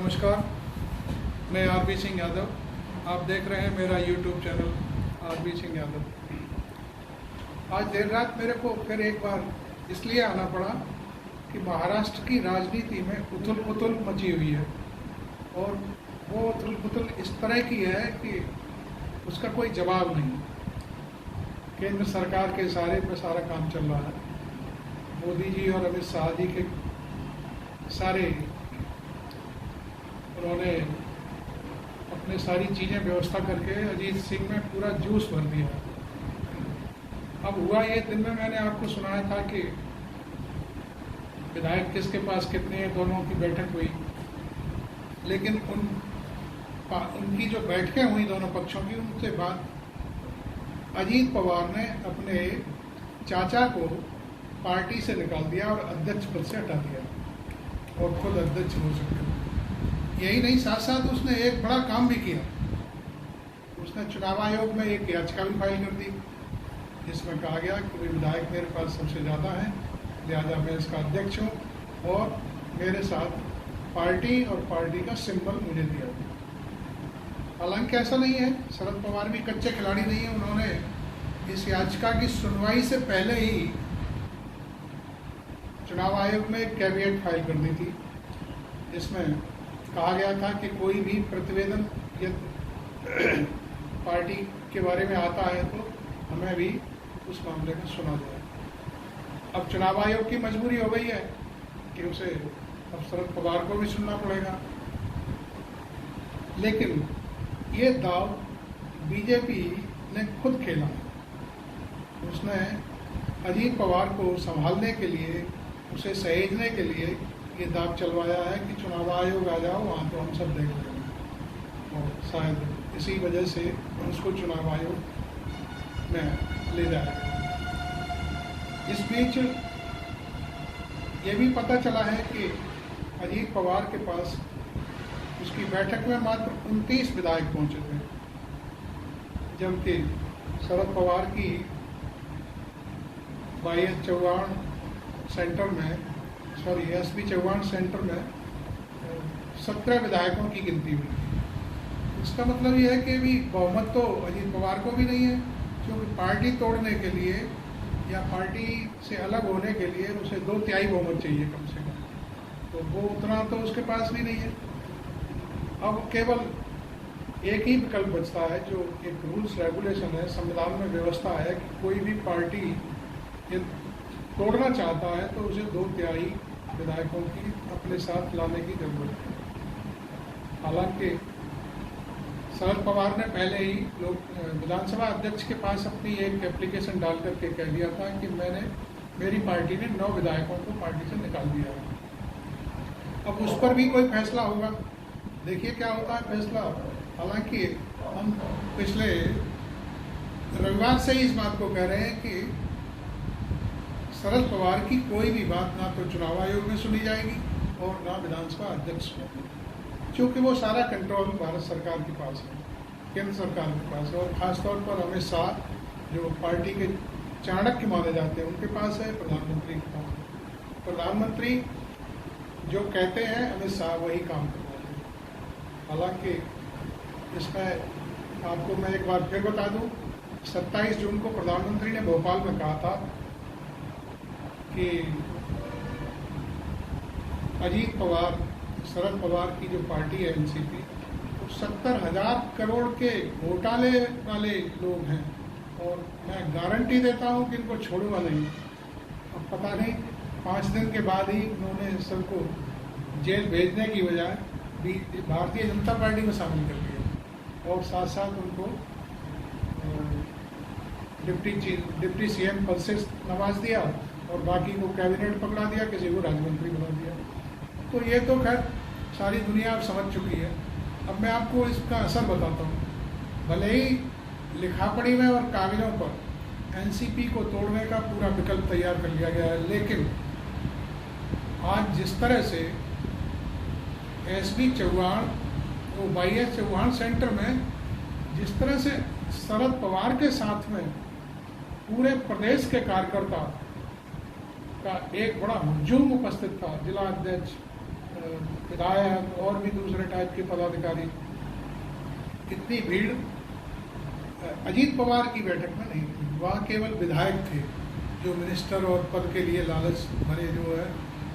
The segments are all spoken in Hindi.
नमस्कार, मैं आरपी सिंह यादव। आप देख रहे हैं मेरा YouTube channel RP Singh Yadav. आज देर रात मेरे को फिर एक बार इसलिए आना पड़ा कि महाराष्ट्र की राजनीति में उथल पुथल मची हुई है और वो उथल पुथल इस तरह की है कि उसका कोई जवाब नहीं। केंद्र सरकार के इशारे पर सारा काम चल रहा है। मोदी जी और अमित शाह जी के सारे उन्होंने अपने सारी चीज़ें व्यवस्था करके अजीत सिंह में पूरा जूस भर दिया। अब हुआ ये, दिन में मैंने आपको सुनाया था कि विधायक किसके पास कितने हैं, दोनों की बैठक हुई, लेकिन उनकी जो बैठकें हुई दोनों पक्षों की, उनके बाद अजीत पवार ने अपने चाचा को पार्टी से निकाल दिया और अध्यक्ष पद से हटा दिया और खुद अध्यक्ष हो सकते। यही नहीं, साथ साथ उसने एक बड़ा काम भी किया। उसने चुनाव आयोग में एक याचिका भी फाइल कर दी जिसमें कहा गया कि विधायक मेरे पास सबसे ज़्यादा है, लिहाजा मैं इसका अध्यक्ष हूँ और मेरे साथ पार्टी और पार्टी का सिंबल मुझे दिया। हालांकि ऐसा नहीं है, शरद पवार भी कच्चे खिलाड़ी नहीं है। उन्होंने इस याचिका की सुनवाई से पहले ही चुनाव आयोग में एक कैविएट फाइल कर दी थी जिसमें कहा गया था कि कोई भी प्रतिवेदन पार्टी के बारे में आता है तो हमें भी उस मामले में सुना जाए। अब चुनाव आयोग की मजबूरी हो गई है कि उसे अब शरद पवार को भी सुनना पड़ेगा। लेकिन ये दाव बीजेपी ने खुद खेला। उसने अजीत पवार को संभालने के लिए, उसे सहेजने के लिए ये दाव चलवाया है कि चुनाव आयोग आ जाओ, वहाँ तो हम सब देख लेंगे। और शायद इसी वजह से उसको चुनाव आयोग में ले जाएगा। इस बीच ये भी पता चला है कि अजीत पवार के पास उसकी बैठक में मात्र 29 विधायक पहुंचे थे, जबकि शरद पवार की YS चौहान सेंटर में, SP चौहान सेंटर में 17 विधायकों की गिनती हुई। इसका मतलब यह है कि भी बहुमत तो अजीत पवार को भी नहीं है, क्योंकि पार्टी तोड़ने के लिए या पार्टी से अलग होने के लिए उसे 2/3 बहुमत चाहिए कम से कम, तो वो उतना तो उसके पास भी नहीं है। अब केवल एक ही विकल्प बचता है, जो एक रूल्स रेगुलेशन है, संविधान में व्यवस्था है कि कोई भी पार्टी ये तोड़ना चाहता है तो उसे 2/3 विधायकों की अपने साथ लाने की जरूरत है। हालांकि शरद पवार ने पहले ही विधानसभा अध्यक्ष के पास अपनी एक एप्लीकेशन डाल करके कह दिया था कि मेरी पार्टी ने 9 विधायकों को पार्टी से निकाल दिया है। अब उस पर भी कोई फैसला होगा, देखिए क्या होता है फैसला। हालांकि हम पिछले रविवार से ही इस बात को कह रहे हैं कि शरद पवार की कोई भी बात ना तो चुनाव आयोग में सुनी जाएगी और ना विधानसभा अध्यक्ष में, क्योंकि वो सारा कंट्रोल भारत सरकार के पास है, केंद्र सरकार के पास है, और ख़ासतौर पर अमित शाह जो पार्टी के चाणक्य माने जाते हैं उनके पास है, प्रधानमंत्री के पास है। प्रधानमंत्री जो कहते हैं अमित शाह वही काम करवाते हैं। हालांकि इसमें आपको मैं एक बार फिर बता दूं, 27 जून को प्रधानमंत्री ने भोपाल में कहा था कि अजीत पवार, शरद पवार की जो पार्टी है NCP, तो 70,000 करोड़ के घोटाले वाले लोग हैं और मैं गारंटी देता हूं कि इनको छोड़ूंगा नहीं। अब पता नहीं 5 दिन के बाद ही उन्होंने सबको जेल भेजने की बजाय भारतीय जनता पार्टी में शामिल कर दिया और साथ साथ उनको डिप्टी CM पद से नवाज दिया और बाकी को कैबिनेट पकड़ा दिया, किसी को राज्यमंत्री बना दिया। तो ये तो खैर सारी दुनिया अब समझ चुकी है। अब मैं आपको इसका असर बताता हूँ। भले ही लिखापढ़ी में और कागजों पर NCP को तोड़ने का पूरा विकल्प तैयार कर लिया गया है, लेकिन आज जिस तरह से SP चौहान, वो YS चौहान सेंटर में जिस तरह से शरद पवार के साथ में पूरे प्रदेश के कार्यकर्ता का एक बड़ा हुजूम उपस्थित था, जिला अध्यक्ष विधायक और भी दूसरे टाइप के पदाधिकारी, इतनी भीड़ अजीत पवार की बैठक में नहीं थी। वहाँ केवल विधायक थे जो मिनिस्टर और पद के लिए लालच भरे जो है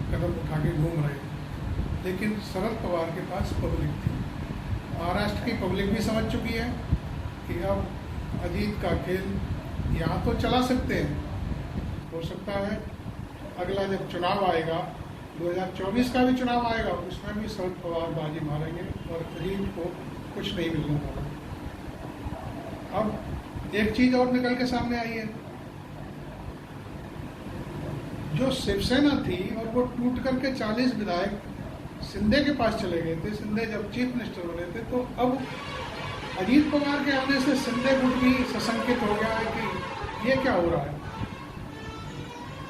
कदम उठा के घूम रहे थे, लेकिन शरद पवार के पास पब्लिक थी। महाराष्ट्र की पब्लिक भी समझ चुकी है कि अब अजीत का खेल यहाँ तो चला सकते हैं, हो सकता है अगला जब चुनाव आएगा 2024 का भी चुनाव आएगा, उसमें भी शरद पवार बाजी मारेंगे और अजीत को कुछ नहीं मिलने वाला। अब एक चीज और निकल के सामने आई है, जो शिवसेना थी और वो टूट करके 40 विधायक शिंदे के पास चले गए थे, शिंदे जब चीफ मिनिस्टर बने थे, तो अब अजीत पवार के आने से शिंदे गुट भी सशंकित हो गया है कि ये क्या हो रहा है।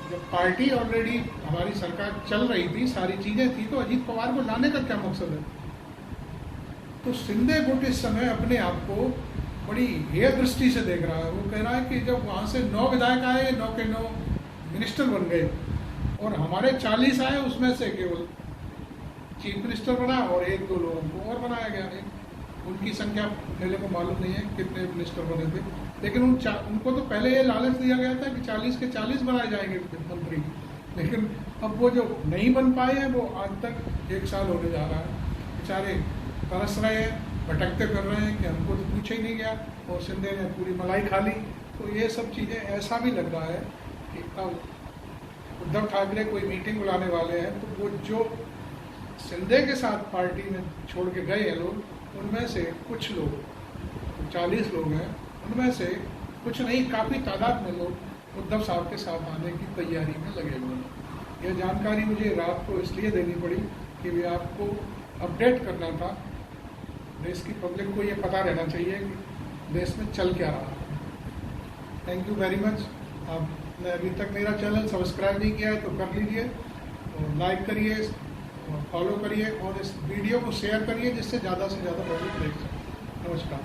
जब पार्टी ऑलरेडी हमारी सरकार चल रही थी, सारी चीजें थी, तो अजीत पवार को लाने का क्या मकसद है। तो शिंदे गुट इस समय अपने आप को बड़ी हेय दृष्टि से देख रहा है। वो कह रहा है कि जब वहां से 9 विधायक आए, 9 के 9 मिनिस्टर बन गए और हमारे 40 आए, उसमें से केवल चीफ मिनिस्टर बना और 1-2 लोगों को और बनाया गया। उनकी संख्या मेरे को मालूम नहीं है कितने मिनिस्टर बने थे, लेकिन उनको तो पहले ये लालच दिया गया था कि 40 के 40 बनाए जाएंगे मंत्री, लेकिन अब वो जो नहीं बन पाए हैं वो आज तक 1 साल होने जा रहा है। बेचारे तरस रहे हैं, भटकते कर रहे हैं कि हमको तो पूछा ही नहीं गया और शिंदे ने पूरी मलाई खा ली। तो ये सब चीज़ें ऐसा भी लग रहा है कि अब उद्धव ठाकरे कोई मीटिंग बुलाने वाले हैं, तो वो जो शिंदे के साथ पार्टी में छोड़ के गए हैं लोग, उनमें से कुछ लोग, 40 लोग हैं, उनमें से कुछ नहीं, काफ़ी तादाद में लोग उद्धव साहब के साथ आने की तैयारी में लगे हुए हैं। यह जानकारी मुझे रात को इसलिए देनी पड़ी कि वे आपको अपडेट करना था। देश की पब्लिक को ये पता रहना चाहिए कि देश में चल क्या रहा है। Thank you very much. आपने अभी तक मेरा चैनल सब्सक्राइब नहीं किया है तो कर लीजिए, और लाइक करिए, फॉलो करिए और इस वीडियो को शेयर करिए जिससे ज़्यादा से ज़्यादा पब्लिक देख सके। नमस्कार।